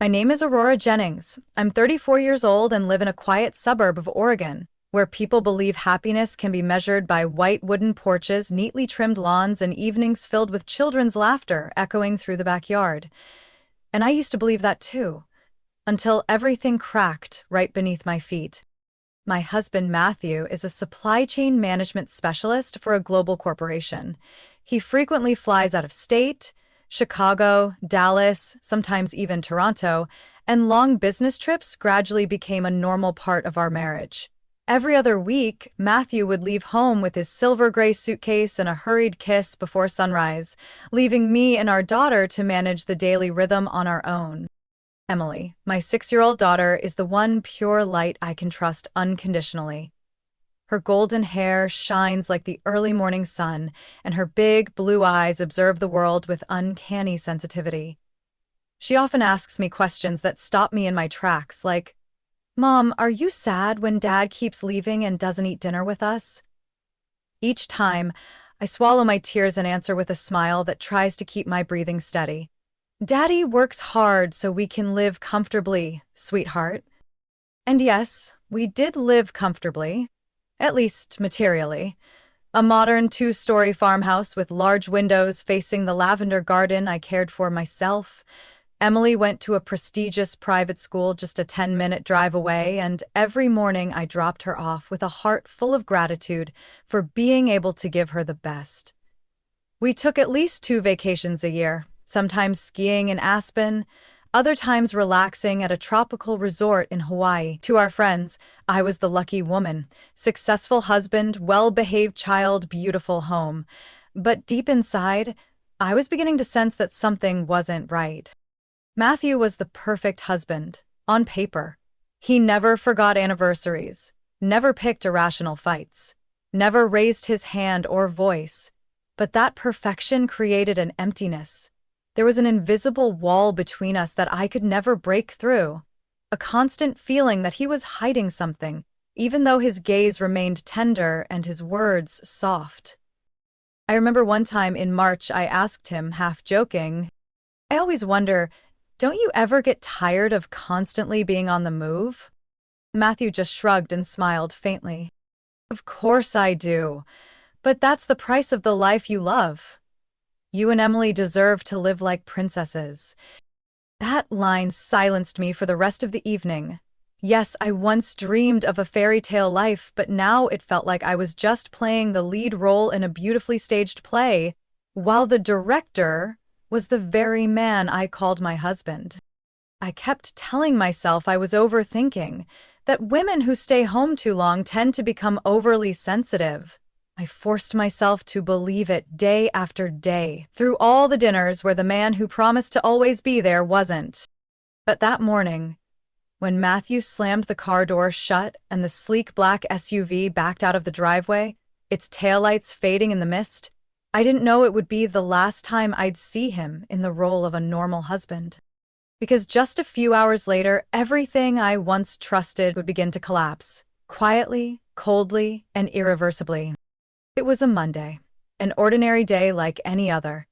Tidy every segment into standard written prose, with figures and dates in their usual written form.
My name is Aurora Jennings. I'm 34 years old and live in a quiet suburb of Oregon, where people believe happiness can be measured by white wooden porches, neatly trimmed lawns, and evenings filled with children's laughter echoing through the backyard. And I used to believe that too, until everything cracked right beneath my feet. My husband, Matthew, is a supply chain management specialist for a global corporation. He frequently flies out of state, Chicago, Dallas, sometimes even Toronto, and long business trips gradually became a normal part of our marriage. Every other week, Matthew would leave home with his silver gray suitcase and a hurried kiss before sunrise, leaving me and our daughter to manage the daily rhythm on our own. Emily, my 6-year-old daughter, is the one pure light I can trust unconditionally. Her golden hair shines like the early morning sun, and her big blue eyes observe the world with uncanny sensitivity. She often asks me questions that stop me in my tracks, like, "Mom, are you sad when Dad keeps leaving and doesn't eat dinner with us?" Each time, I swallow my tears and answer with a smile that tries to keep my breathing steady. "Daddy works hard so we can live comfortably, sweetheart." And yes, we did live comfortably, at least materially. A modern 2-story farmhouse with large windows facing the lavender garden I cared for myself. Emily went to a prestigious private school just a 10-minute drive away, and every morning I dropped her off with a heart full of gratitude for being able to give her the best. We took at least 2 vacations a year, sometimes skiing in Aspen, other times relaxing at a tropical resort in Hawaii. To our friends, I was the lucky woman, successful husband, well-behaved child, beautiful home. But deep inside, I was beginning to sense that something wasn't right. Matthew was the perfect husband, on paper. He never forgot anniversaries, never picked irrational fights, never raised his hand or voice. But that perfection created an emptiness. There was an invisible wall between us that I could never break through, a constant feeling that he was hiding something, even though his gaze remained tender and his words soft. I remember one time in March I asked him, half joking, "I always wonder, don't you ever get tired of constantly being on the move?" Matthew just shrugged and smiled faintly. "Of course I do, but that's the price of the life you love. You and Emily deserve to live like princesses." That line silenced me for the rest of the evening. Yes, I once dreamed of a fairy tale life, but now it felt like I was just playing the lead role in a beautifully staged play, while the director was the very man I called my husband. I kept telling myself I was overthinking, that women who stay home too long tend to become overly sensitive. I forced myself to believe it day after day, through all the dinners where the man who promised to always be there wasn't. But that morning, when Matthew slammed the car door shut and the sleek black SUV backed out of the driveway, its taillights fading in the mist, I didn't know it would be the last time I'd see him in the role of a normal husband. Because just a few hours later, everything I once trusted would begin to collapse, quietly, coldly, and irreversibly. It was a Monday, an ordinary day like any other.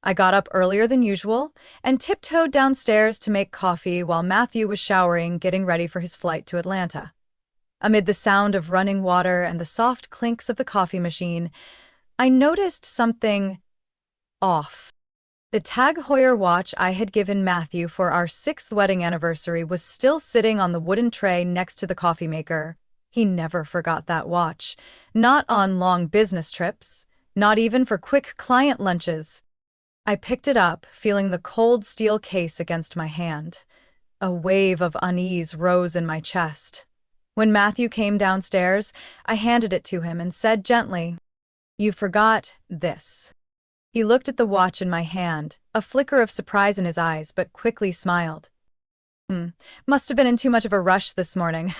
I got up earlier than usual and tiptoed downstairs to make coffee while Matthew was showering, getting ready for his flight to Atlanta. Amid the sound of running water and the soft clinks of the coffee machine, I noticed something off. The Tag Heuer watch I had given Matthew for our 6th wedding anniversary was still sitting on the wooden tray next to the coffee maker. He never forgot that watch, not on long business trips, not even for quick client lunches. I picked it up, feeling the cold steel case against my hand. A wave of unease rose in my chest. When Matthew came downstairs, I handed it to him and said gently, "You forgot this." He looked at the watch in my hand, a flicker of surprise in his eyes, but quickly smiled. Must have been in too much of a rush this morning.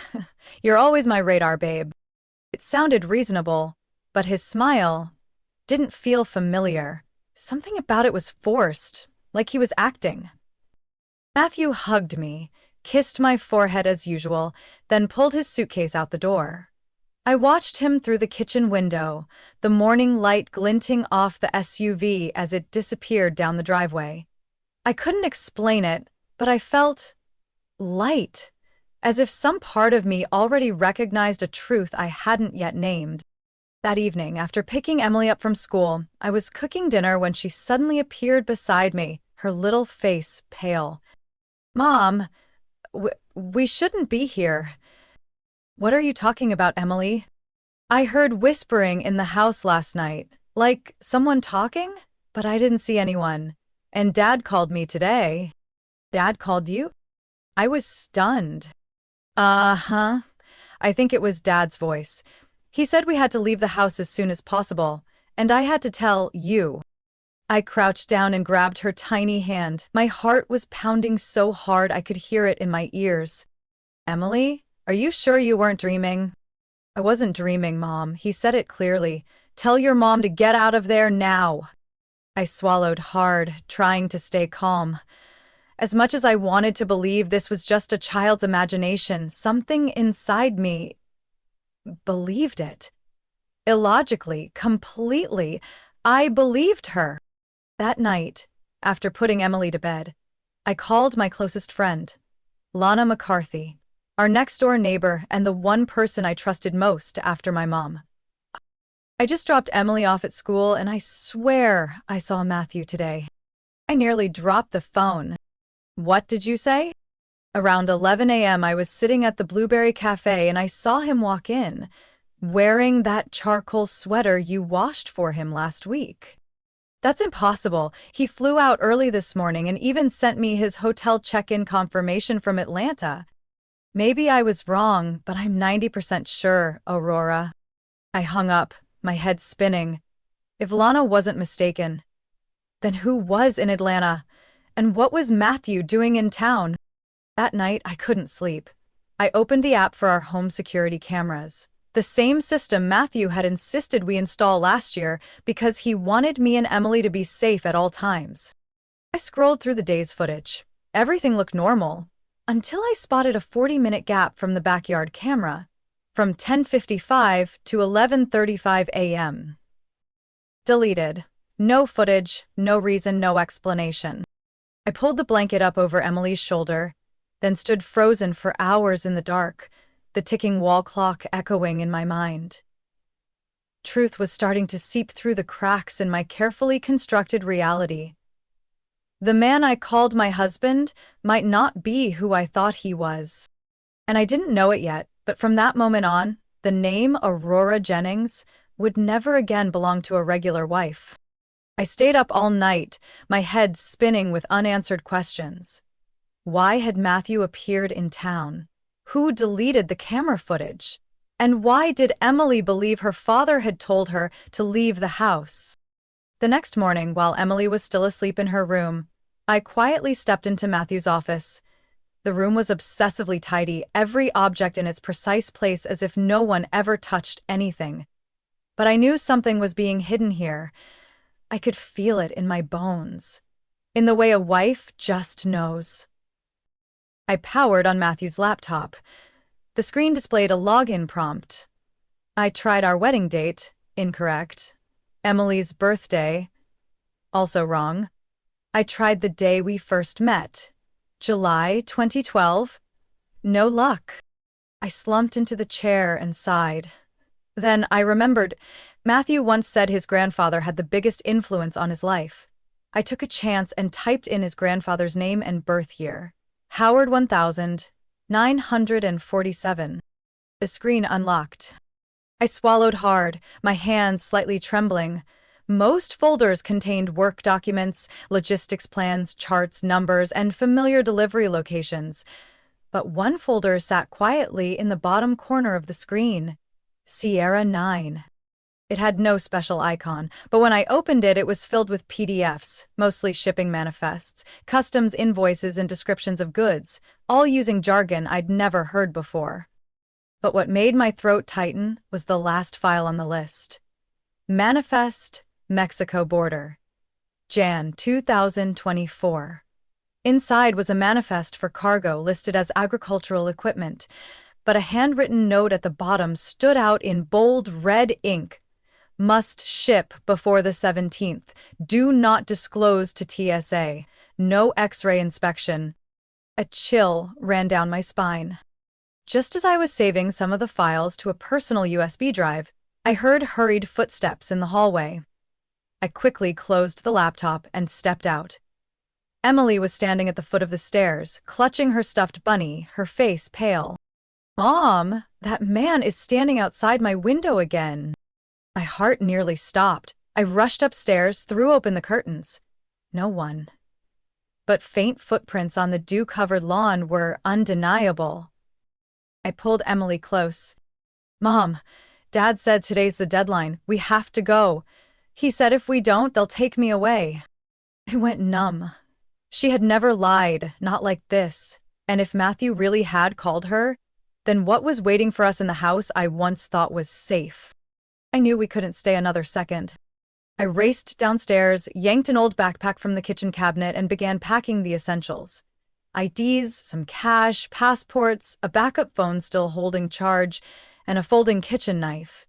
You're always my radar, babe." It sounded reasonable, but his smile didn't feel familiar. Something about it was forced, like he was acting. Matthew hugged me, kissed my forehead as usual, then pulled his suitcase out the door. I watched him through the kitchen window, the morning light glinting off the SUV as it disappeared down the driveway. I couldn't explain it, but I felt light, as if some part of me already recognized a truth I hadn't yet named. That evening, after picking Emily up from school, I was cooking dinner when she suddenly appeared beside me, her little face pale. "Mom, we shouldn't be here." "What are you talking about, Emily?" "I heard whispering in the house last night, like someone talking, but I didn't see anyone. And Dad called me today." "Dad called you?" I was stunned. "Uh-huh. I think it was Dad's voice. He said we had to leave the house as soon as possible, and I had to tell you." I crouched down and grabbed her tiny hand. My heart was pounding so hard I could hear it in my ears. "Emily, are you sure you weren't dreaming?" "I wasn't dreaming, Mom." He said it clearly. "Tell your mom to get out of there now." I swallowed hard, trying to stay calm. As much as I wanted to believe this was just a child's imagination, something inside me believed it. Illogically, completely, I believed her. That night, after putting Emily to bed, I called my closest friend, Lana McCarthy, our next-door neighbor and the one person I trusted most after my mom. "I just dropped Emily off at school and I swear I saw Matthew today." I nearly dropped the phone. "What did you say?" "Around 11 a.m. I was sitting at the Blueberry Cafe and I saw him walk in, wearing that charcoal sweater you washed for him last week." "That's impossible. He flew out early this morning and even sent me his hotel check-in confirmation from Atlanta." "Maybe I was wrong, but I'm 90% sure, Aurora." I hung up, my head spinning. If Lana wasn't mistaken, then who was in Atlanta? And what was Matthew doing in town? That night, I couldn't sleep. I opened the app for our home security cameras. The same system Matthew had insisted we install last year because he wanted me and Emily to be safe at all times. I scrolled through the day's footage. Everything looked normal, until I spotted a 40-minute gap from the backyard camera, from 10:55 to 11:35 a.m. Deleted. No footage, no reason, no explanation. I pulled the blanket up over Emily's shoulder, then stood frozen for hours in the dark, the ticking wall clock echoing in my mind. Truth was starting to seep through the cracks in my carefully constructed reality. The man I called my husband might not be who I thought he was. And I didn't know it yet, but from that moment on, the name Aurora Jennings would never again belong to a regular wife. I stayed up all night, my head spinning with unanswered questions. Why had Matthew appeared in town? Who deleted the camera footage? And why did Emily believe her father had told her to leave the house? The next morning, while Emily was still asleep in her room, I quietly stepped into Matthew's office. The room was obsessively tidy, every object in its precise place as if no one ever touched anything. But I knew something was being hidden here. I could feel it in my bones, in the way a wife just knows. I powered on Matthew's laptop. The screen displayed a login prompt. I tried our wedding date, incorrect. Emily's birthday, also wrong. I tried the day we first met, July 2012. No luck. I slumped into the chair and sighed. Then I remembered Matthew once said his grandfather had the biggest influence on his life. I took a chance and typed in his grandfather's name and birth year. Howard 1947. The screen unlocked. I swallowed hard, my hands slightly trembling. Most folders contained work documents, logistics plans, charts, numbers, and familiar delivery locations. But one folder sat quietly in the bottom corner of the screen. Sierra 9. It had no special icon, but when I opened it, it was filled with PDFs, mostly shipping manifests, customs invoices, and descriptions of goods, all using jargon I'd never heard before. But what made my throat tighten was the last file on the list. Manifest, Mexico border. Jan 2024. Inside was a manifest for cargo listed as agricultural equipment, but a handwritten note at the bottom stood out in bold red ink. Must ship before the 17th. Do not disclose to TSA. No X-ray inspection. A chill ran down my spine. Just as I was saving some of the files to a personal USB drive, I heard hurried footsteps in the hallway. I quickly closed the laptop and stepped out. Emily was standing at the foot of the stairs, clutching her stuffed bunny, her face pale. "Mom, that man is standing outside my window again." My heart nearly stopped. I rushed upstairs, threw open the curtains. No one. But faint footprints on the dew-covered lawn were undeniable. I pulled Emily close. "Mom, Dad said today's the deadline. We have to go. He said if we don't, they'll take me away." I went numb. She had never lied, not like this. And if Matthew really had called her, then what was waiting for us in the house I once thought was safe? I knew we couldn't stay another second. I raced downstairs, yanked an old backpack from the kitchen cabinet, and began packing the essentials. IDs, some cash, passports, a backup phone still holding charge, and a folding kitchen knife.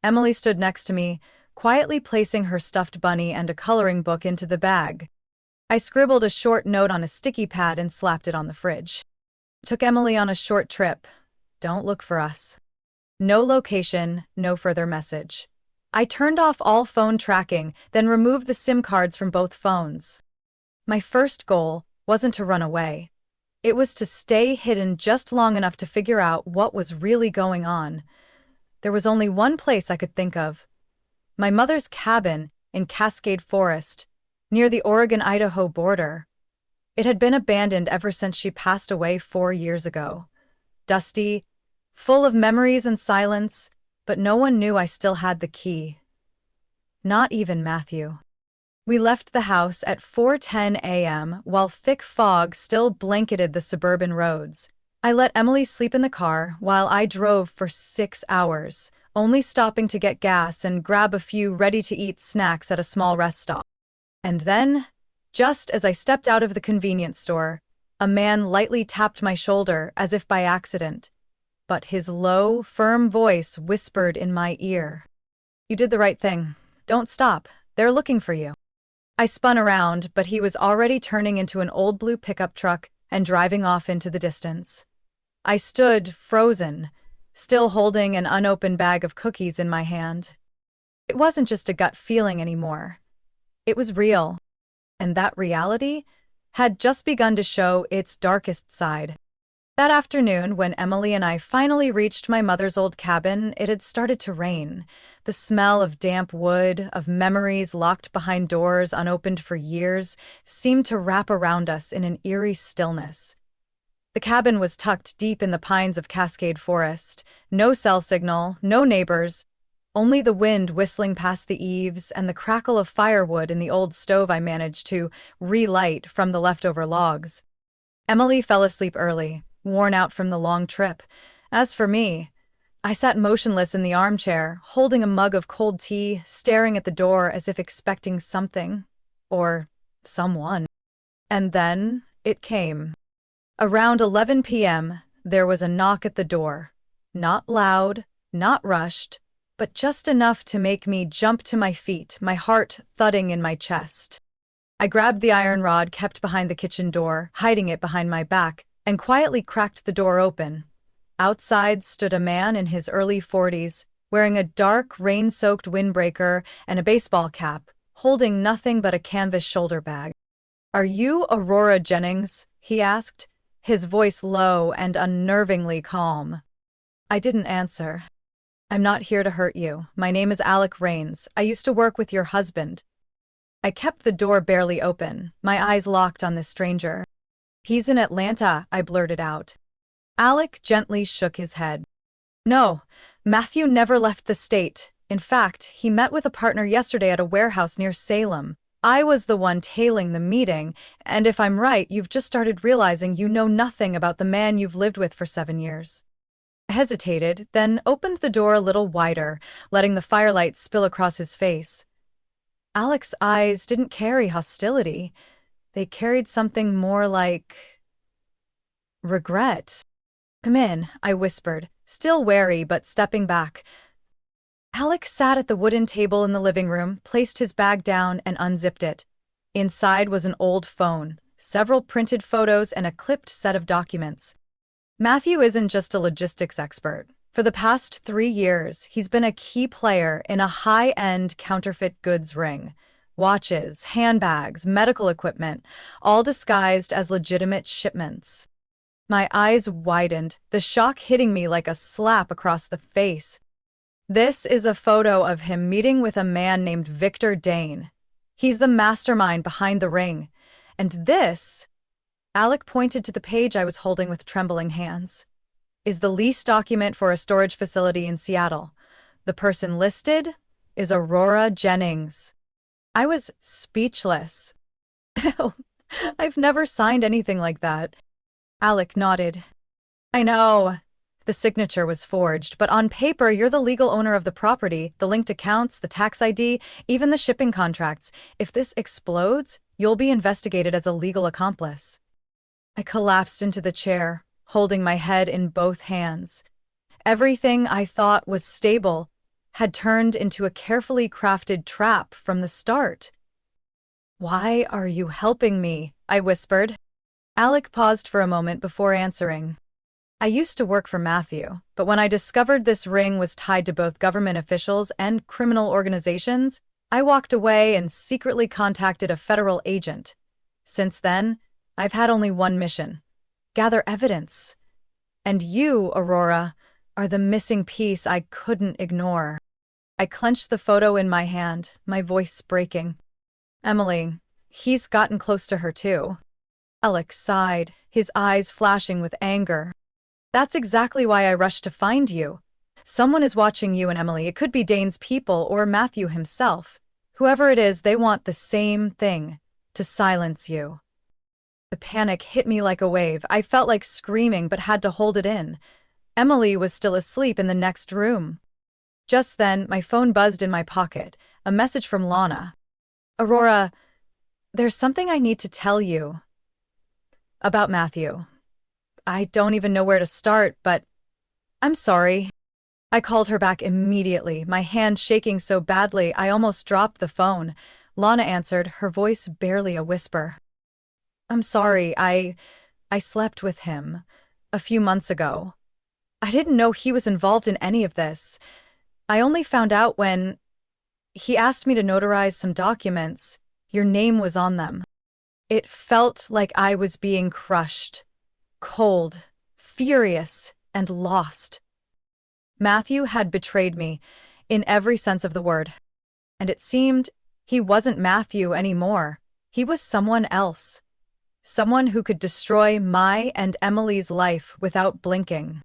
Emily stood next to me, quietly placing her stuffed bunny and a coloring book into the bag. I scribbled a short note on a sticky pad and slapped it on the fridge. Took Emily on a short trip. Don't look for us. No location, no further message. I turned off all phone tracking, then removed the SIM cards from both phones. My first goal wasn't to run away. It was to stay hidden just long enough to figure out what was really going on. There was only one place I could think of. My mother's cabin in Cascade Forest, near the Oregon-Idaho border. It had been abandoned ever since she passed away 4 years ago. Dusty, full of memories and silence, but no one knew I still had the key. Not even Matthew. We left the house at 4:10 a.m. while thick fog still blanketed the suburban roads. I let Emily sleep in the car while I drove for 6 hours, only stopping to get gas and grab a few ready-to-eat snacks at a small rest stop. And then, just as I stepped out of the convenience store, a man lightly tapped my shoulder as if by accident. But his low, firm voice whispered in my ear, "You did the right thing. Don't stop. They're looking for you." I spun around, but he was already turning into an old blue pickup truck and driving off into the distance. I stood, frozen, still holding an unopened bag of cookies in my hand. It wasn't just a gut feeling anymore. It was real. And that reality had just begun to show its darkest side. That afternoon, when Emily and I finally reached my mother's old cabin, it had started to rain. The smell of damp wood, of memories locked behind doors unopened for years, seemed to wrap around us in an eerie stillness. The cabin was tucked deep in the pines of Cascade Forest. No cell signal, no neighbors, only the wind whistling past the eaves and the crackle of firewood in the old stove I managed to relight from the leftover logs. Emily fell asleep early, worn out from the long trip. As for me, I sat motionless in the armchair, holding a mug of cold tea, staring at the door as if expecting something. Or someone. And then it came. Around 11 p.m., there was a knock at the door. Not loud, not rushed, but just enough to make me jump to my feet, my heart thudding in my chest. I grabbed the iron rod kept behind the kitchen door, hiding it behind my back, and quietly cracked the door open. Outside stood a man in his early 40s, wearing a dark, rain-soaked windbreaker and a baseball cap, holding nothing but a canvas shoulder bag. "Are you Aurora Jennings?" he asked, his voice low and unnervingly calm. I didn't answer. "I'm not here to hurt you. My name is Alec Rains. I used to work with your husband." I kept the door barely open, my eyes locked on this stranger. "He's in Atlanta," I blurted out. Alec gently shook his head. "No, Matthew never left the state. In fact, he met with a partner yesterday at a warehouse near Salem. I was the one tailing the meeting, and if I'm right, you've just started realizing you know nothing about the man you've lived with for 7 years." I hesitated, then opened the door a little wider, letting the firelight spill across his face. Alec's eyes didn't carry hostility. They carried something more like regret. "Come in," I whispered, still wary but stepping back. Alec sat at the wooden table in the living room, placed his bag down, and unzipped it. Inside was an old phone, several printed photos, and a clipped set of documents. Matthew isn't just a logistics expert. For the past 3 years, he's been a key player in a high-end counterfeit goods ring. Watches, handbags, medical equipment, all disguised as legitimate shipments. My eyes widened, the shock hitting me like a slap across the face. This is a photo of him meeting with a man named Victor Dane. He's the mastermind behind the ring. And this, Alec pointed to the page I was holding with trembling hands, is the lease document for a storage facility in Seattle. The person listed is Aurora Jennings. I was speechless. I've never signed anything like that. Alec nodded. I know. The signature was forged, but on paper, you're the legal owner of the property, the linked accounts, the tax ID, even the shipping contracts. If this explodes, you'll be investigated as a legal accomplice. I collapsed into the chair, holding my head in both hands. Everything I thought was stable had turned into a carefully crafted trap from the start. Why are you helping me? I whispered. Alec paused for a moment before answering. I used to work for Matthew, but when I discovered this ring was tied to both government officials and criminal organizations, I walked away and secretly contacted a federal agent. Since then, I've had only one mission: gather evidence. And you, Aurora, are the missing piece I couldn't ignore. I clenched the photo in my hand, my voice breaking. Emily, he's gotten close to her too. Alec sighed, his eyes flashing with anger. That's exactly why I rushed to find you. Someone is watching you and Emily. It could be Dane's people or Matthew himself. Whoever it is, they want the same thing: to silence you. The panic hit me like a wave. I felt like screaming but had to hold it in. Emily was still asleep in the next room. Just then, my phone buzzed in my pocket, a message from Lana. Aurora, there's something I need to tell you about Matthew. I don't even know where to start, but I'm sorry. I called her back immediately, my hand shaking so badly I almost dropped the phone. Lana answered, her voice barely a whisper. I'm sorry, I slept with him a few months ago. I didn't know he was involved in any of this. I only found out when he asked me to notarize some documents. Your name was on them. It felt like I was being crushed. Cold, furious, and lost. Matthew had betrayed me, in every sense of the word. And it seemed he wasn't Matthew anymore. He was someone else. Someone who could destroy my and Emily's life without blinking.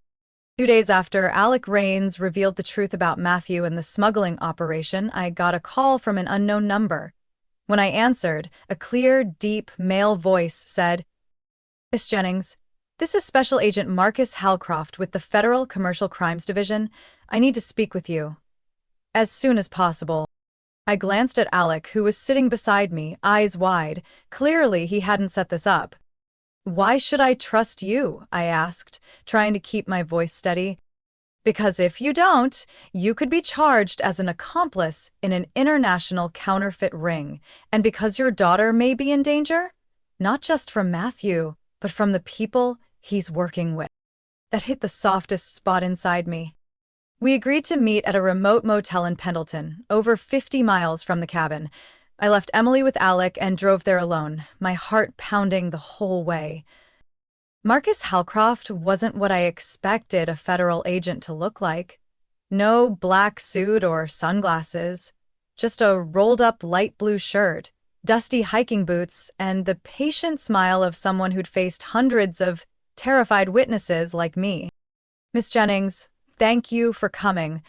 2 days after Alec Rains revealed the truth about Matthew and the smuggling operation, I got a call from an unknown number. When I answered, a clear, deep male voice said, Miss Jennings, this is Special Agent Marcus Halcroft with the Federal Commercial Crimes Division. I need to speak with you. As soon as possible. I glanced at Alec, who was sitting beside me, eyes wide. Clearly, he hadn't set this up. Why should I trust you? I asked, trying to keep my voice steady. Because if you don't, you could be charged as an accomplice in an international counterfeit ring. And because your daughter may be in danger, not just from Matthew, but from the people he's working with. That hit the softest spot inside me. We agreed to meet at a remote motel in Pendleton, over 50 miles from the cabin. I left Emily with Alec and drove there alone, my heart pounding the whole way. Marcus Halcroft wasn't what I expected a federal agent to look like. No black suit or sunglasses, just a rolled-up light blue shirt, dusty hiking boots, and the patient smile of someone who'd faced hundreds of terrified witnesses like me. Miss Jennings, thank you for coming.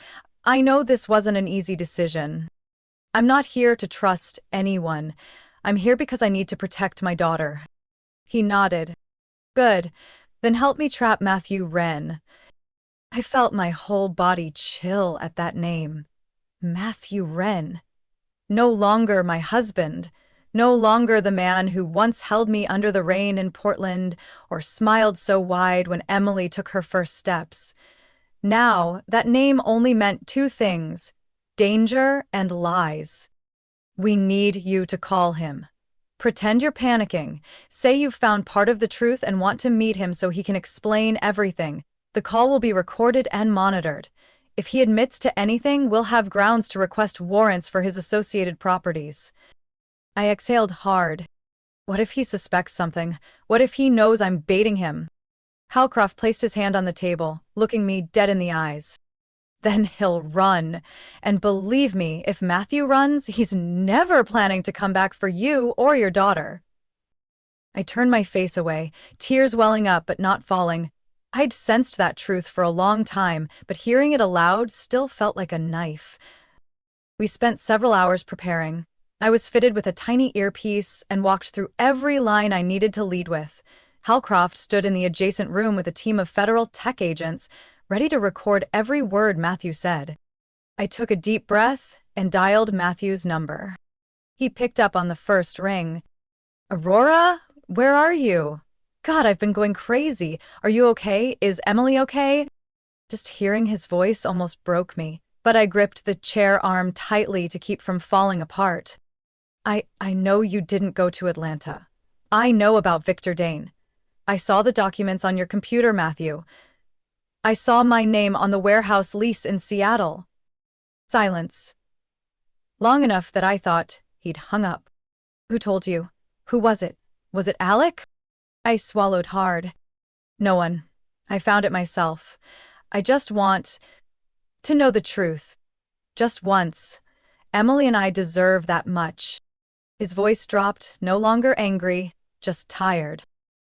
I know this wasn't an easy decision. I'm not here to trust anyone. I'm here because I need to protect my daughter. He nodded. Good. Then help me trap Matthew Wren. I felt my whole body chill at that name. Matthew Wren. No longer my husband. No longer the man who once held me under the rain in Portland or smiled so wide when Emily took her first steps. Now, that name only meant two things: danger and lies. We need you to call him. Pretend you're panicking. Say you've found part of the truth and want to meet him so he can explain everything. The call will be recorded and monitored. If he admits to anything, we'll have grounds to request warrants for his associated properties. I exhaled hard. What if he suspects something? What if he knows I'm baiting him? Halcroft placed his hand on the table, looking me dead in the eyes. Then he'll run. And believe me, if Matthew runs, he's never planning to come back for you or your daughter. I turned my face away, tears welling up but not falling. I'd sensed that truth for a long time, but hearing it aloud still felt like a knife. We spent several hours preparing. I was fitted with a tiny earpiece and walked through every line I needed to lead with. Halcroft stood in the adjacent room with a team of federal tech agents, ready to record every word Matthew said. I took a deep breath and dialed Matthew's number. He picked up on the first ring. "Aurora, where are you? God, I've been going crazy. Are you okay? Is Emily okay?" Just hearing his voice almost broke me, but I gripped the chair arm tightly to keep from falling apart. I know you didn't go to Atlanta. I know about Victor Dane. I saw the documents on your computer, Matthew. I saw my name on the warehouse lease in Seattle. Silence. Long enough that I thought he'd hung up. Who told you? Who was it? Was it Alec? I swallowed hard. No one. I found it myself. I just want to know the truth. Just once. Emily and I deserve that much. His voice dropped, no longer angry, just tired.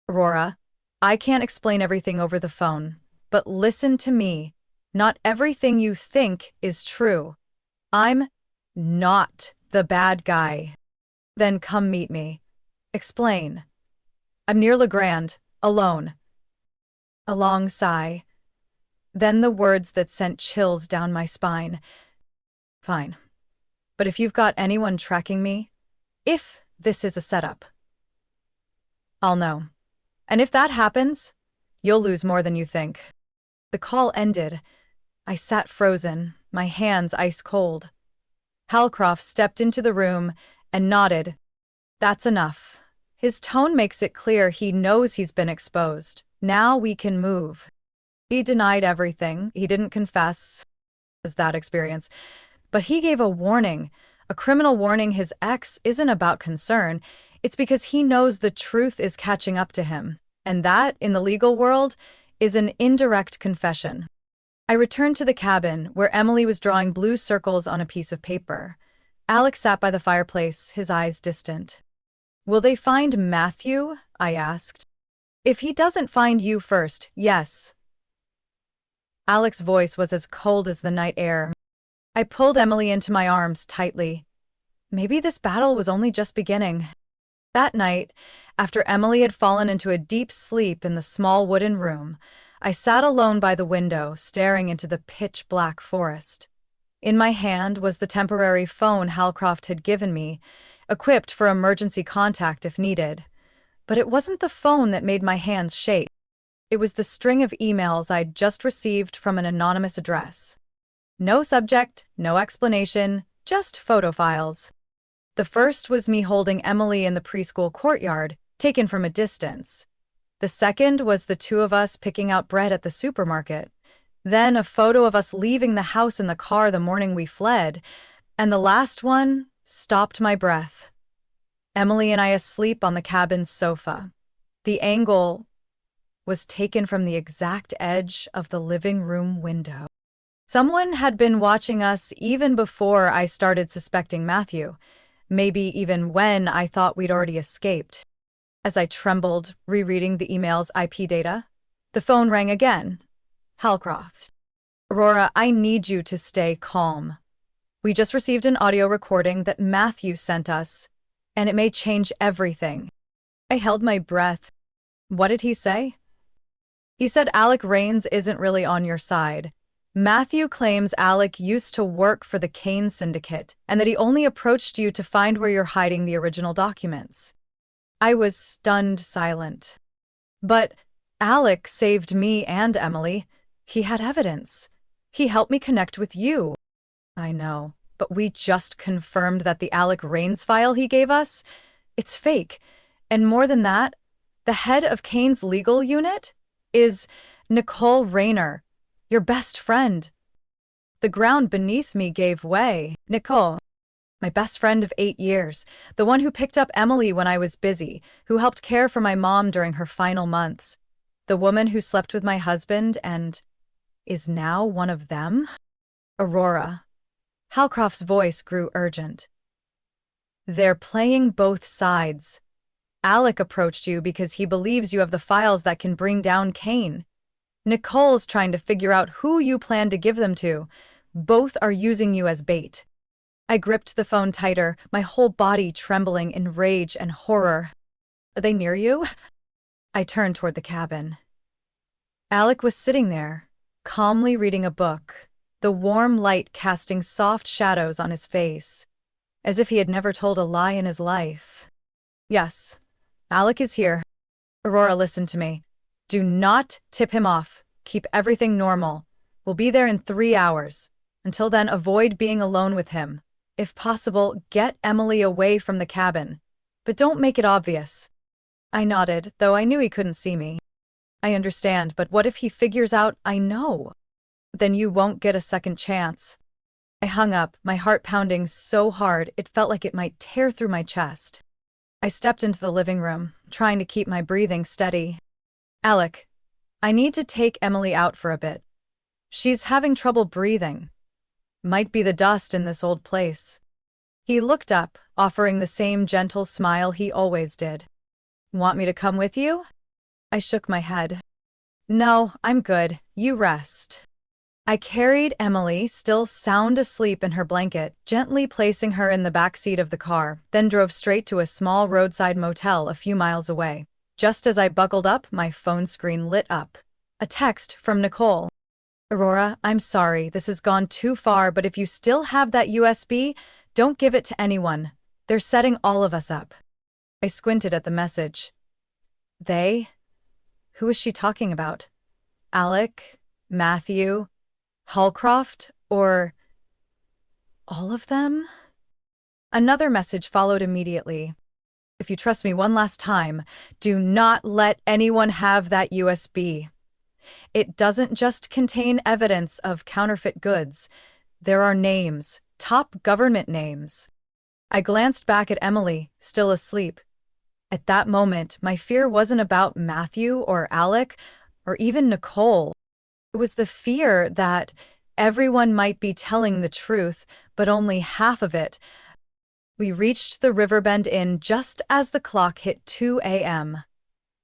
Aurora, I can't explain everything over the phone, but listen to me. Not everything you think is true. I'm not the bad guy. Then come meet me. Explain. I'm near La Grande, alone. A long sigh. Then the words that sent chills down my spine. Fine. But if you've got anyone tracking me, if this is a setup, I'll know. And if that happens, you'll lose more than you think. The call ended. I sat frozen, my hands ice cold. Halcroft stepped into the room and nodded. That's enough. His tone makes it clear he knows he's been exposed. Now we can move. He denied everything. He didn't confess. Was that experience? But he gave a warning, a criminal warning. His ex isn't about concern. It's because he knows the truth is catching up to him. And that, in the legal world, is an indirect confession. I returned to the cabin, where Emily was drawing blue circles on a piece of paper. Alex sat by the fireplace, his eyes distant. Will they find Matthew? I asked. If he doesn't find you first, yes. Alex's voice was as cold as the night air. I pulled Emily into my arms tightly. Maybe this battle was only just beginning. That night, after Emily had fallen into a deep sleep in the small wooden room, I sat alone by the window, staring into the pitch-black forest. In my hand was the temporary phone Halcroft had given me, equipped for emergency contact if needed. But it wasn't the phone that made my hands shake. It was the string of emails I'd just received from an anonymous address. No subject, no explanation, just photo files. The first was me holding Emily in the preschool courtyard, taken from a distance. The second was the two of us picking out bread at the supermarket. Then a photo of us leaving the house in the car the morning we fled. And the last one stopped my breath. Emily and I asleep on the cabin's sofa. The angle was taken from the exact edge of the living room window. Someone had been watching us even before I started suspecting Matthew, maybe even when I thought we'd already escaped. As I trembled, rereading the email's IP data, the phone rang again. Halcroft. Aurora, I need you to stay calm. We just received an audio recording that Matthew sent us, and it may change everything. I held my breath. What did he say? He said Alec Rains isn't really on your side. Matthew claims Alec used to work for the Kane Syndicate, and that he only approached you to find where you're hiding the original documents. I was stunned silent. But Alec saved me and Emily. He had evidence. He helped me connect with you. I know, but we just confirmed that the Alec Rains file he gave us, It's fake. And more than that, the head of Kane's legal unit is Nicole Rayner, your best friend. The ground beneath me gave way. Nicole, my best friend of 8 years, the one who picked up Emily when I was busy, who helped care for my mom during her final months, the woman who slept with my husband and is now one of them? Aurora. Halcroft's voice grew urgent. They're playing both sides. Alec approached you because he believes you have the files that can bring down Kane. Nicole's trying to figure out who you plan to give them to. Both are using you as bait. I gripped the phone tighter, my whole body trembling in rage and horror. Are they near you? I turned toward the cabin. Alec was sitting there, calmly reading a book, the warm light casting soft shadows on his face, as if he had never told a lie in his life. Yes, Alec is here. Aurora, listen to me. Do not tip him off. Keep everything normal. We'll be there in 3 hours. Until then, avoid being alone with him. If possible, get Emily away from the cabin. But don't make it obvious. I nodded, though I knew he couldn't see me. I understand, but what if he figures out I know? Then you won't get a second chance. I hung up, my heart pounding so hard it felt like it might tear through my chest. I stepped into the living room, trying to keep my breathing steady. Alec, I need to take Emily out for a bit. She's having trouble breathing. Might be the dust in this old place. He looked up, offering the same gentle smile he always did. Want me to come with you? I shook my head. No, I'm good. You rest. I carried Emily, still sound asleep in her blanket, gently placing her in the back seat of the car, then drove straight to a small roadside motel a few miles away. Just as I buckled up, my phone screen lit up. A text from Nicole. Aurora, I'm sorry, this has gone too far, but if you still have that USB, don't give it to anyone. They're setting all of us up. I squinted at the message. They? Who is she talking about? Alec? Matthew? Holcroft? Or all of them? Another message followed immediately. If you trust me one last time, do not let anyone have that USB. It doesn't just contain evidence of counterfeit goods. There are names, top government names. I glanced back at Emily, still asleep. At that moment, my fear wasn't about Matthew or Alec or even Nicole. It was the fear that everyone might be telling the truth, but only half of it. We reached the Riverbend Inn just as the clock hit 2 a.m.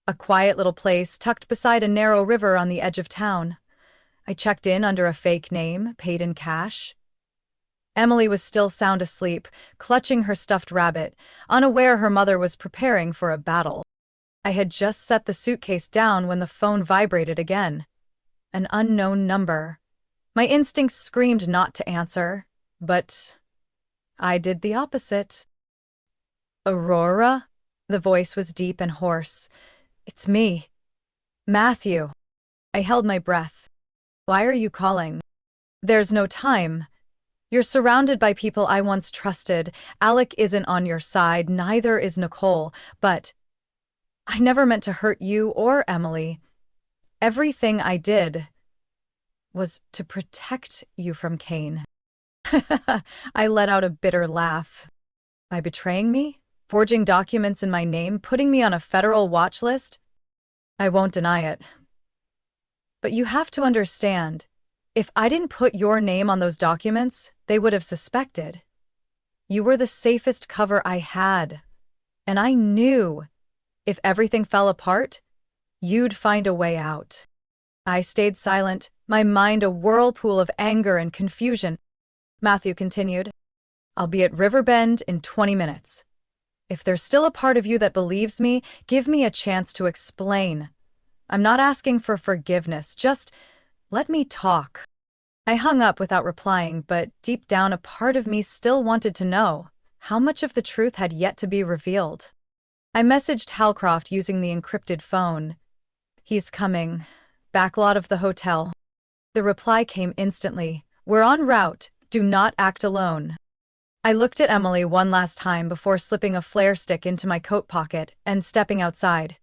A quiet little place tucked beside a narrow river on the edge of town. I checked in under a fake name, paid in cash. Emily was still sound asleep, clutching her stuffed rabbit, unaware her mother was preparing for a battle. I had just set the suitcase down when the phone vibrated again. An unknown number. My instincts screamed not to answer, but I did the opposite. Aurora? The voice was deep and hoarse. It's me. Matthew. I held my breath. Why are you calling? There's no time. You're surrounded by people I once trusted. Alec isn't on your side, neither is Nicole, but I never meant to hurt you or Emily. Everything I did was to protect you from Kane. I let out a bitter laugh. By betraying me? Forging documents in my name? Putting me on a federal watch list? I won't deny it. But you have to understand, if I didn't put your name on those documents, they would have suspected. You were the safest cover I had. And I knew, if everything fell apart, you'd find a way out. I stayed silent, my mind a whirlpool of anger and confusion. Matthew continued, I'll be at Riverbend in 20 minutes. If there's still a part of you that believes me, give me a chance to explain. I'm not asking for forgiveness, just let me talk. I hung up without replying, but deep down a part of me still wanted to know how much of the truth had yet to be revealed. I messaged Halcroft using the encrypted phone. He's coming. Backlot of the hotel. The reply came instantly. We're en route. Do not act alone. I looked at Emily one last time before slipping a flare stick into my coat pocket and stepping outside.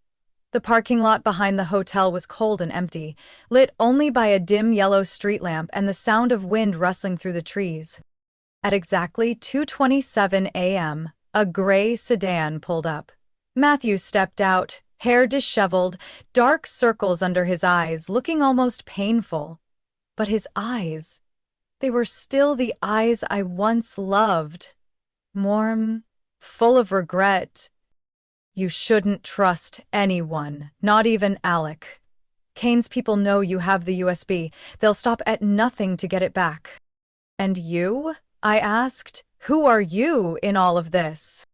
The parking lot behind the hotel was cold and empty, lit only by a dim yellow street lamp and the sound of wind rustling through the trees. At exactly 2:27 a.m., a gray sedan pulled up. Matthew stepped out, hair disheveled, dark circles under his eyes, looking almost painful. But his eyes, they were still the eyes I once loved. Warm, full of regret. You shouldn't trust anyone, not even Alec. Kane's people know you have the USB. They'll stop at nothing to get it back. And you? I asked. Who are you in all of this?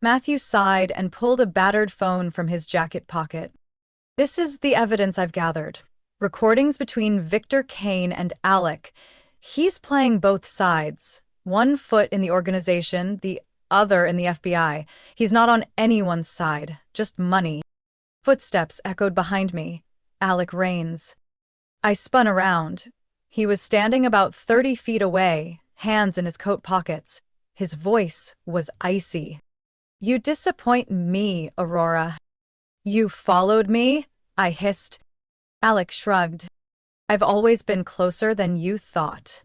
Matthew sighed and pulled a battered phone from his jacket pocket. This is the evidence I've gathered. Recordings between Victor Kane and Alec. He's playing both sides. One foot in the organization, the other in the FBI. He's not on anyone's side, just money. Footsteps echoed behind me. Alec Rains. I spun around. He was standing about 30 feet away, hands in his coat pockets. His voice was icy. You disappoint me, Aurora. You followed me? I hissed. Alec shrugged. I've always been closer than you thought.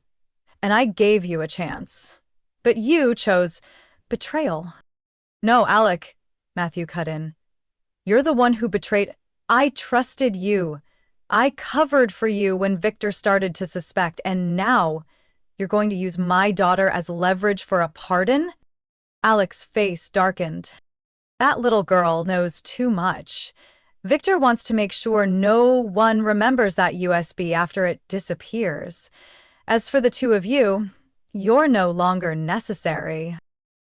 And I gave you a chance. But you chose betrayal. No, Alec, Matthew cut in. You're the one who betrayed. I trusted you. I covered for you when Victor started to suspect, and now you're going to use my daughter as leverage for a pardon? Alec's face darkened. That little girl knows too much. Victor wants to make sure no one remembers that USB after it disappears. As for the two of you, you're no longer necessary.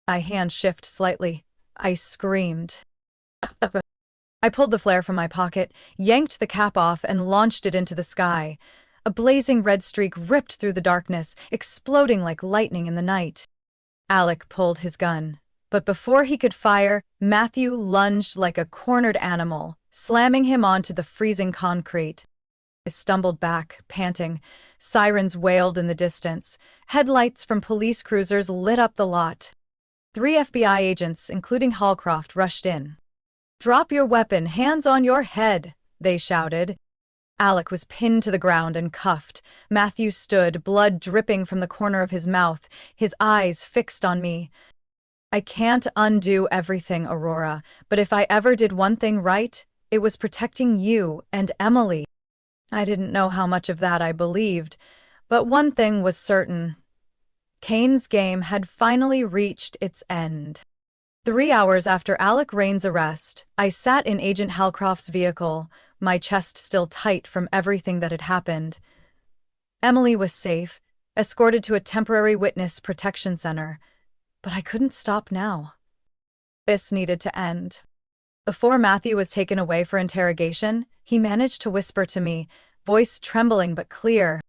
My hand shifted slightly. I screamed. I pulled the flare from my pocket, yanked the cap off, and launched it into the sky. A blazing red streak ripped through the darkness, exploding like lightning in the night. Alec pulled his gun. But before he could fire, Matthew lunged like a cornered animal, slamming him onto the freezing concrete. I stumbled back, panting. Sirens wailed in the distance. Headlights from police cruisers lit up the lot. 3 FBI agents, including Hallcroft, rushed in. Drop your weapon, hands on your head, they shouted. Alec was pinned to the ground and cuffed. Matthew stood, blood dripping from the corner of his mouth, his eyes fixed on me. I can't undo everything, Aurora, but if I ever did one thing right, it was protecting you and Emily. I didn't know how much of that I believed, but one thing was certain. Kane's game had finally reached its end. 3 hours after Alec Rains' arrest, I sat in Agent Halcroft's vehicle, my chest still tight from everything that had happened. Emily was safe, escorted to a temporary witness protection center, but I couldn't stop now. This needed to end. Before Matthew was taken away for interrogation, he managed to whisper to me, voice trembling but clear.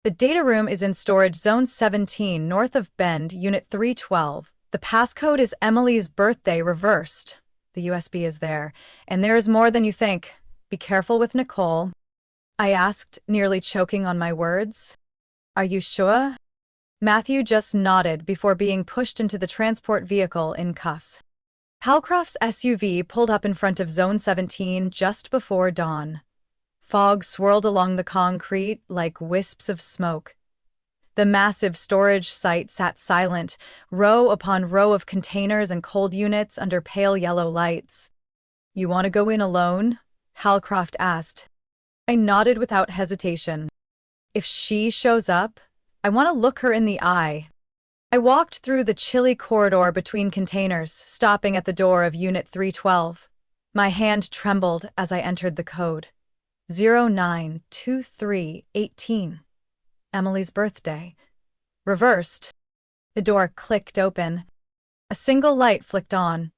The data room is in storage zone 17, north of Bend, unit 312. The passcode is Emily's birthday reversed. The USB is there, and there is more than you think. Be careful with Nicole. I asked, nearly choking on my words. Are you sure? Matthew just nodded before being pushed into the transport vehicle in cuffs. Halcroft's SUV pulled up in front of Zone 17 just before dawn. Fog swirled along the concrete like wisps of smoke. The massive storage site sat silent, row upon row of containers and cold units under pale yellow lights. You want to go in alone? Halcroft asked. I nodded without hesitation. If she shows up, I want to look her in the eye. I walked through the chilly corridor between containers, stopping at the door of Unit 312. My hand trembled as I entered the code. 092318. Emily's birthday. Reversed. The door clicked open. A single light flicked on.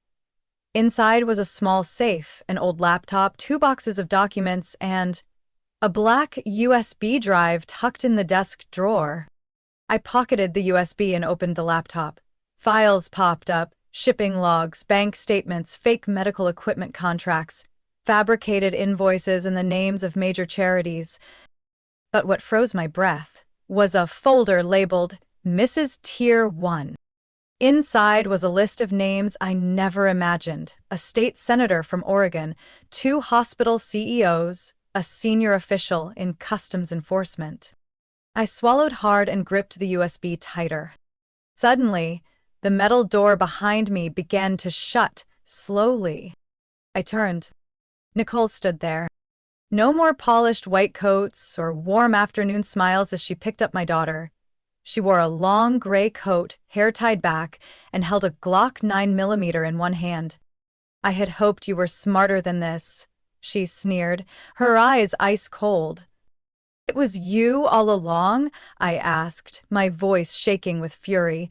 Inside was a small safe, an old laptop, 2 boxes of documents, and a black USB drive tucked in the desk drawer. I pocketed the USB and opened the laptop. Files popped up, shipping logs, bank statements, fake medical equipment contracts, fabricated invoices and the names of major charities. But what froze my breath was a folder labeled Mrs. Tier 1. Inside was a list of names I never imagined: a state senator from Oregon, two hospital CEOs, a senior official in customs enforcement. I swallowed hard and gripped the USB tighter. Suddenly, the metal door behind me began to shut, slowly. I turned. Nicole stood there. No more polished white coats or warm afternoon smiles as she picked up my daughter. She wore a long gray coat, hair tied back, and held a Glock 9mm in one hand. "I had hoped you were smarter than this," she sneered, her eyes ice cold. "It was you all along?" I asked, my voice shaking with fury.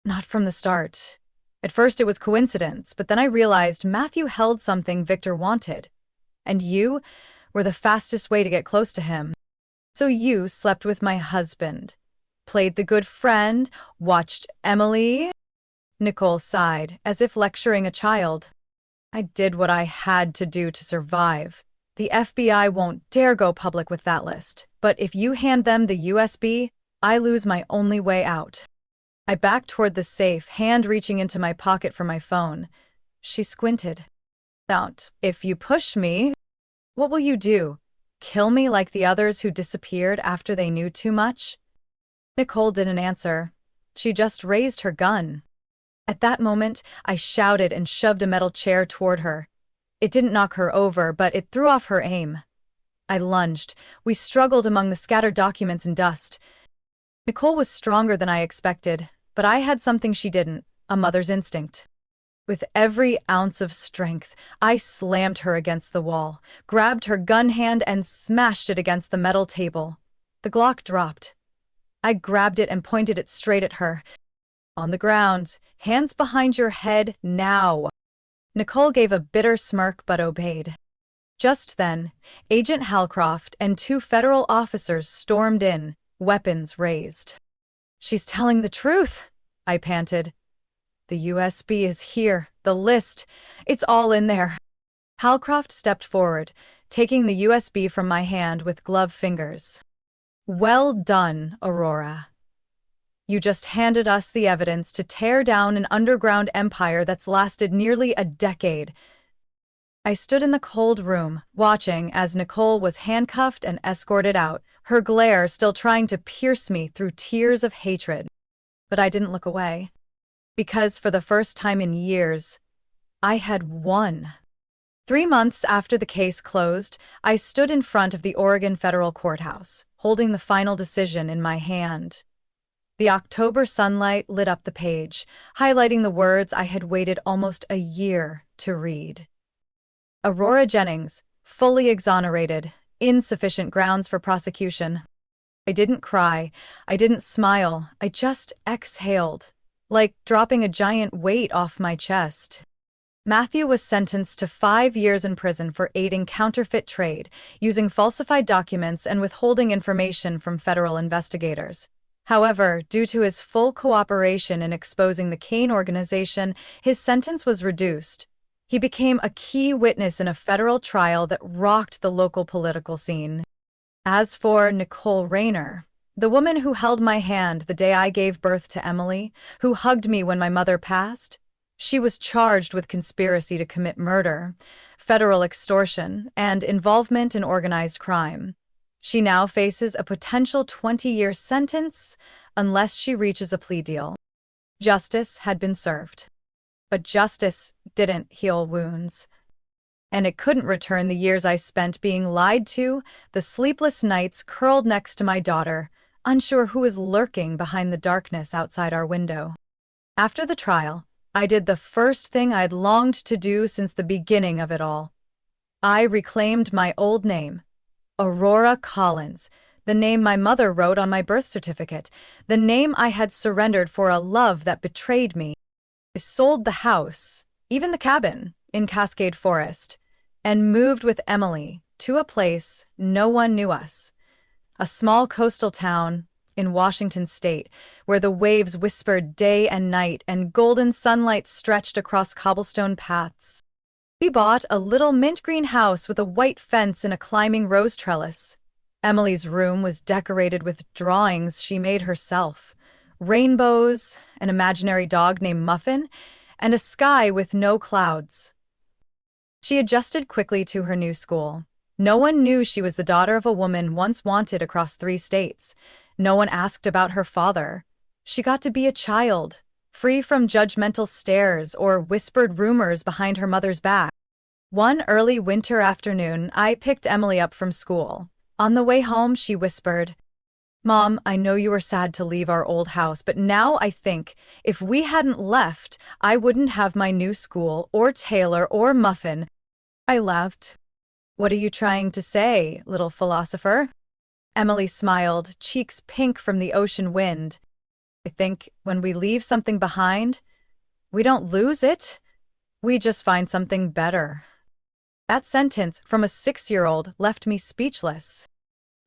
"Not from the start. At first it was coincidence, but then I realized Matthew held something Victor wanted. And you were the fastest way to get close to him. So you slept with my husband, played the good friend, watched Emily." Nicole sighed, as if lecturing a child. "I did what I had to do to survive. The FBI won't dare go public with that list, but if you hand them the USB, I lose my only way out." I backed toward the safe, hand reaching into my pocket for my phone. She squinted. "Don't. If you push me, what will you do? Kill me like the others who disappeared after they knew too much?" Nicole didn't answer. She just raised her gun. At that moment, I shouted and shoved a metal chair toward her. It didn't knock her over, but it threw off her aim. I lunged. We struggled among the scattered documents and dust. Nicole was stronger than I expected, but I had something she didn't: a mother's instinct. With every ounce of strength, I slammed her against the wall, grabbed her gun hand and smashed it against the metal table. The Glock dropped. I grabbed it and pointed it straight at her. "On the ground. Hands behind your head, now." Nicole gave a bitter smirk but obeyed. Just then, Agent Halcroft and two federal officers stormed in, weapons raised. "She's telling the truth," I panted. "The USB is here, the list. It's all in there." Halcroft stepped forward, taking the USB from my hand with gloved fingers. "Well done, Aurora. You just handed us the evidence to tear down an underground empire that's lasted nearly a decade." I stood in the cold room, watching as Nicole was handcuffed and escorted out, her glare still trying to pierce me through tears of hatred. But I didn't look away. Because for the first time in years, I had won. 3 months after the case closed, I stood in front of the Oregon Federal Courthouse, holding the final decision in my hand. The October sunlight lit up the page, highlighting the words I had waited almost a year to read. Aurora Jennings, fully exonerated, insufficient grounds for prosecution. I didn't cry, I didn't smile, I just exhaled, like dropping a giant weight off my chest. Matthew was sentenced to 5 years in prison for aiding counterfeit trade, using falsified documents and withholding information from federal investigators. However, due to his full cooperation in exposing the Kane organization, his sentence was reduced. He became a key witness in a federal trial that rocked the local political scene. As for Nicole Rayner, the woman who held my hand the day I gave birth to Emily, who hugged me when my mother passed, she was charged with conspiracy to commit murder, federal extortion, and involvement in organized crime. She now faces a potential 20-year sentence unless she reaches a plea deal. Justice had been served. But justice didn't heal wounds. And it couldn't return the years I spent being lied to, the sleepless nights curled next to my daughter, unsure who was lurking behind the darkness outside our window. After the trial, I did the first thing I'd longed to do since the beginning of it all. I reclaimed my old name, Aurora Collins, the name my mother wrote on my birth certificate, the name I had surrendered for a love that betrayed me. I sold the house, even the cabin, in Cascade Forest, and moved with Emily to a place no one knew us, a small coastal town in Washington state where the waves whispered day and night and golden sunlight stretched across cobblestone paths. We bought a little mint green house with a white fence and a climbing rose trellis. Emily's room was decorated with drawings she made herself, rainbows an imaginary dog named Muffin, and a sky with no clouds. She adjusted quickly to her new school. No one knew she was the daughter of a woman once wanted across 3 states. No one asked about her father. She got to be a child, free from judgmental stares or whispered rumors behind her mother's back. One early winter afternoon, I picked Emily up from school. On the way home, she whispered, "Mom, I know you were sad to leave our old house, but now I think if we hadn't left, I wouldn't have my new school, or Taylor, or Muffin." I laughed. "What are you trying to say, little philosopher?" Emily smiled, cheeks pink from the ocean wind. "I think when we leave something behind, we don't lose it. We just find something better." That sentence from a 6-year-old left me speechless.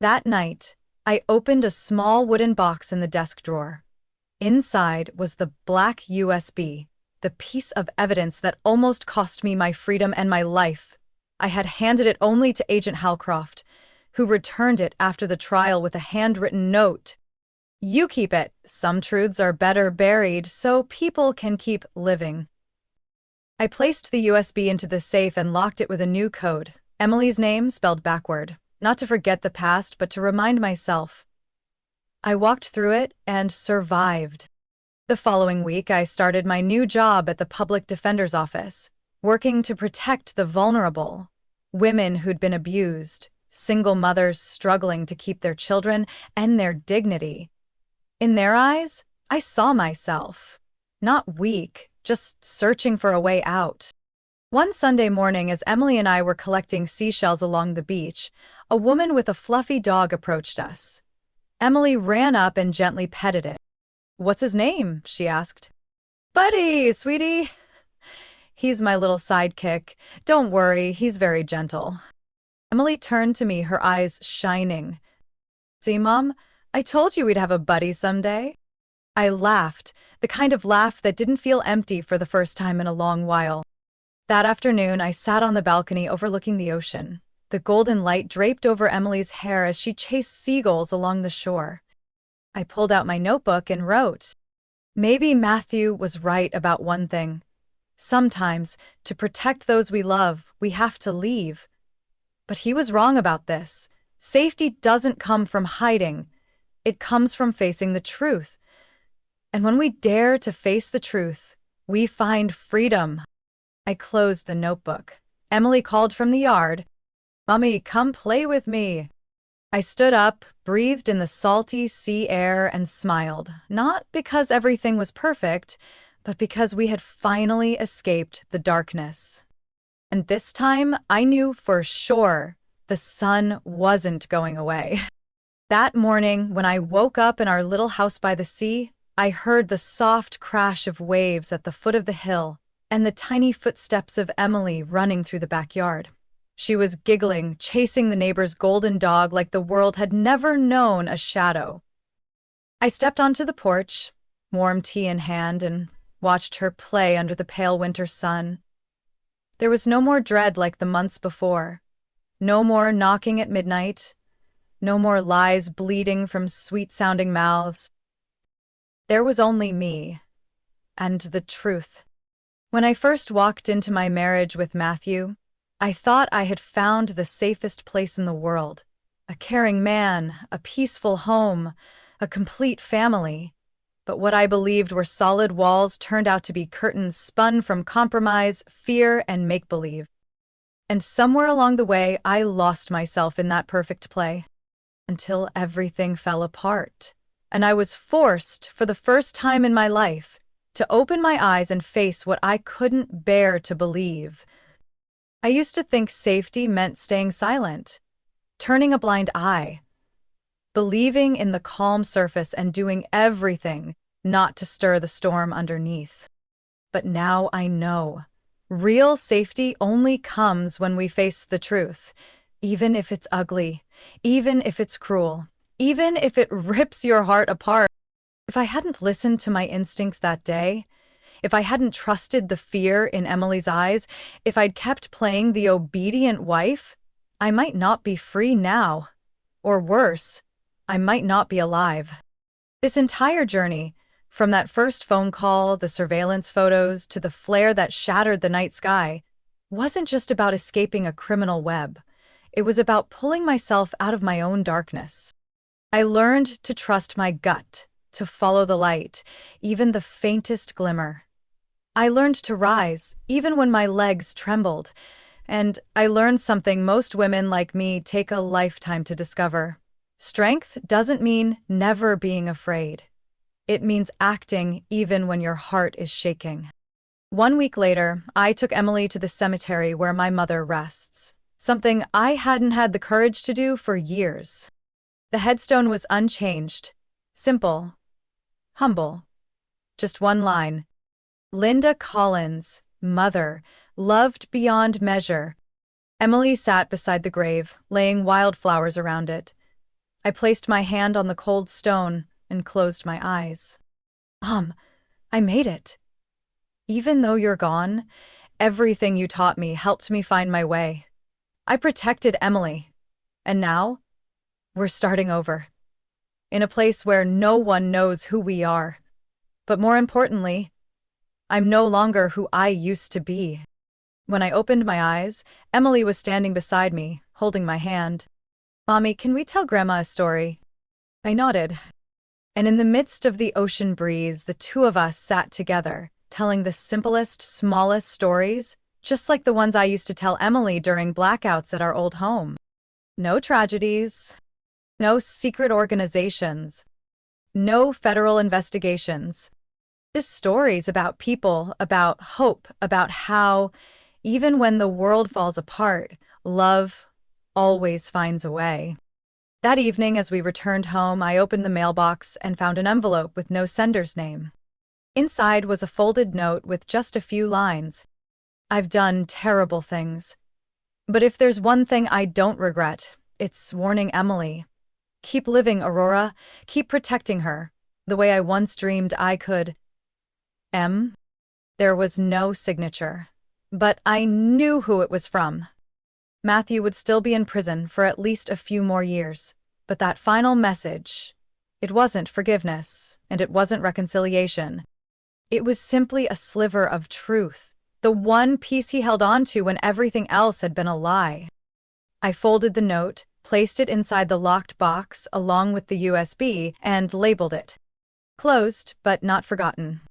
That night, I opened a small wooden box in the desk drawer. Inside was the black USB, the piece of evidence that almost cost me my freedom and my life. I had handed it only to Agent Halcroft, who returned it after the trial with a handwritten note. "You keep it. Some truths are better buried so people can keep living." I placed the USB into the safe and locked it with a new code, Emily's name spelled backward, not to forget the past but to remind myself. I walked through it and survived. The following week, I started my new job at the public defender's office, working to protect the vulnerable, women who'd been abused, single mothers struggling to keep their children and their dignity. In their eyes, I saw myself, not weak, just searching for a way out. One Sunday morning, as Emily and I were collecting seashells along the beach, a woman with a fluffy dog approached us. Emily ran up and gently petted it. "What's his name?" she asked. "Buddy, sweetie. He's my little sidekick. Don't worry, he's very gentle." Emily turned to me, her eyes shining. "See, Mom? I told you we'd have a buddy someday." I laughed, the kind of laugh that didn't feel empty for the first time in a long while. That afternoon, I sat on the balcony overlooking the ocean. The golden light draped over Emily's hair as she chased seagulls along the shore. I pulled out my notebook and wrote, "Maybe Matthew was right about one thing. Sometimes, to protect those we love, we have to leave. But he was wrong about this. Safety doesn't come from hiding. It comes from facing the truth. And when we dare to face the truth, we find freedom." I closed the notebook. Emily called from the yard, "Mommy, come play with me." I stood up, breathed in the salty sea air, and smiled, not because everything was perfect, but because we had finally escaped the darkness. And this time, I knew for sure the sun wasn't going away. That morning, when I woke up in our little house by the sea, I heard the soft crash of waves at the foot of the hill and the tiny footsteps of Emily running through the backyard. She was giggling, chasing the neighbor's golden dog like the world had never known a shadow. I stepped onto the porch, warm tea in hand, and watched her play under the pale winter sun. There was no more dread like the months before. No more knocking at midnight. No more lies bleeding from sweet-sounding mouths. There was only me, and the truth. When I first walked into my marriage with Matthew, I thought I had found the safest place in the world. A caring man, a peaceful home, a complete family. But what I believed were solid walls turned out to be curtains spun from compromise, fear, and make-believe. And somewhere along the way, I lost myself in that perfect play, until everything fell apart. And I was forced, for the first time in my life, to open my eyes and face what I couldn't bear to believe. I used to think safety meant staying silent, turning a blind eye, believing in the calm surface and doing everything not to stir the storm underneath. But now I know. Real safety only comes when we face the truth, even if it's ugly, even if it's cruel, even if it rips your heart apart. If I hadn't listened to my instincts that day, if I hadn't trusted the fear in Emily's eyes, if I'd kept playing the obedient wife, I might not be free now. Or worse, I might not be alive. This entire journey, From that first phone call, the surveillance photos, to the flare that shattered the night sky, wasn't just about escaping a criminal web. It was about pulling myself out of my own darkness. I learned to trust my gut, to follow the light, even the faintest glimmer. I learned to rise, even when my legs trembled. And I learned something most women like me take a lifetime to discover. Strength doesn't mean never being afraid. It means acting even when your heart is shaking. 1 week later, I took Emily to the cemetery where my mother rests, something I hadn't had the courage to do for years. The headstone was unchanged, simple, humble. Just one line. Linda Collins, mother, loved beyond measure. Emily sat beside the grave, laying wildflowers around it. I placed my hand on the cold stone and closed my eyes. Mom, I made it. Even though you're gone, everything you taught me helped me find my way. I protected Emily. And now, we're starting over. In a place where no one knows who we are. But more importantly, I'm no longer who I used to be. When I opened my eyes, Emily was standing beside me, holding my hand. Mommy, can we tell Grandma a story? I nodded. And in the midst of the ocean breeze, the two of us sat together, telling the simplest, smallest stories, just like the ones I used to tell Emily during blackouts at our old home. No tragedies, no secret organizations, no federal investigations. Just stories about people, about hope, about how, even when the world falls apart, love always finds a way. That evening, as we returned home, I opened the mailbox and found an envelope with no sender's name. Inside was a folded note with just a few lines. I've done terrible things. But if there's one thing I don't regret, it's warning Emily. Keep living, Aurora. Keep protecting her, the way I once dreamed I could. M. There was no signature, but I knew who it was from. Matthew would still be in prison for at least a few more years, but that final message, it wasn't forgiveness, and it wasn't reconciliation. It was simply a sliver of truth, the one piece he held on to when everything else had been a lie. I folded the note, placed it inside the locked box along with the USB, and labeled it. Closed, but not forgotten.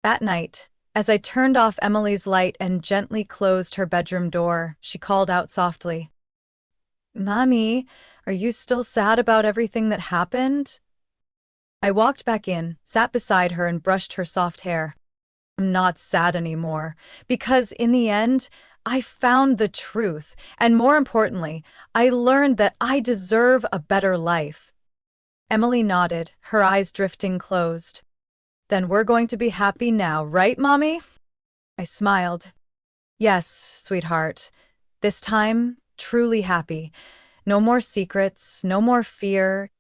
That night, as I turned off Emily's light and gently closed her bedroom door, she called out softly, Mommy, are you still sad about everything that happened? I walked back in, sat beside her, and brushed her soft hair. I'm not sad anymore, because in the end, I found the truth, and more importantly, I learned that I deserve a better life. Emily nodded, her eyes drifting closed. Then we're going to be happy now, right, Mommy? I smiled. Yes, sweetheart. This time, truly happy. No more secrets, no more fear.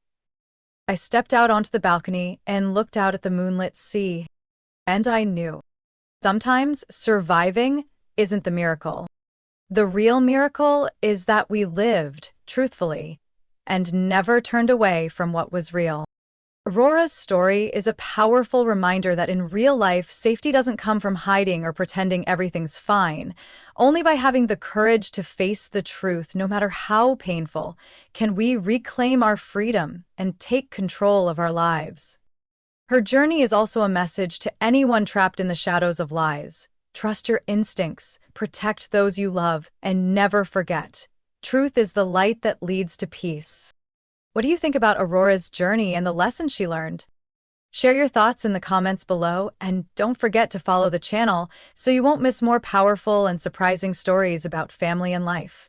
I stepped out onto the balcony and looked out at the moonlit sea. And I knew. Sometimes surviving isn't the miracle. The real miracle is that we lived, truthfully, and never turned away from what was real. Aurora's story is a powerful reminder that in real life, safety doesn't come from hiding or pretending everything's fine. Only by having the courage to face the truth, no matter how painful, can we reclaim our freedom and take control of our lives. Her journey is also a message to anyone trapped in the shadows of lies. Trust your instincts, protect those you love, and never forget. Truth is the light that leads to peace. What do you think about Aurora's journey and the lessons she learned? Share your thoughts in the comments below, and don't forget to follow the channel so you won't miss more powerful and surprising stories about family and life.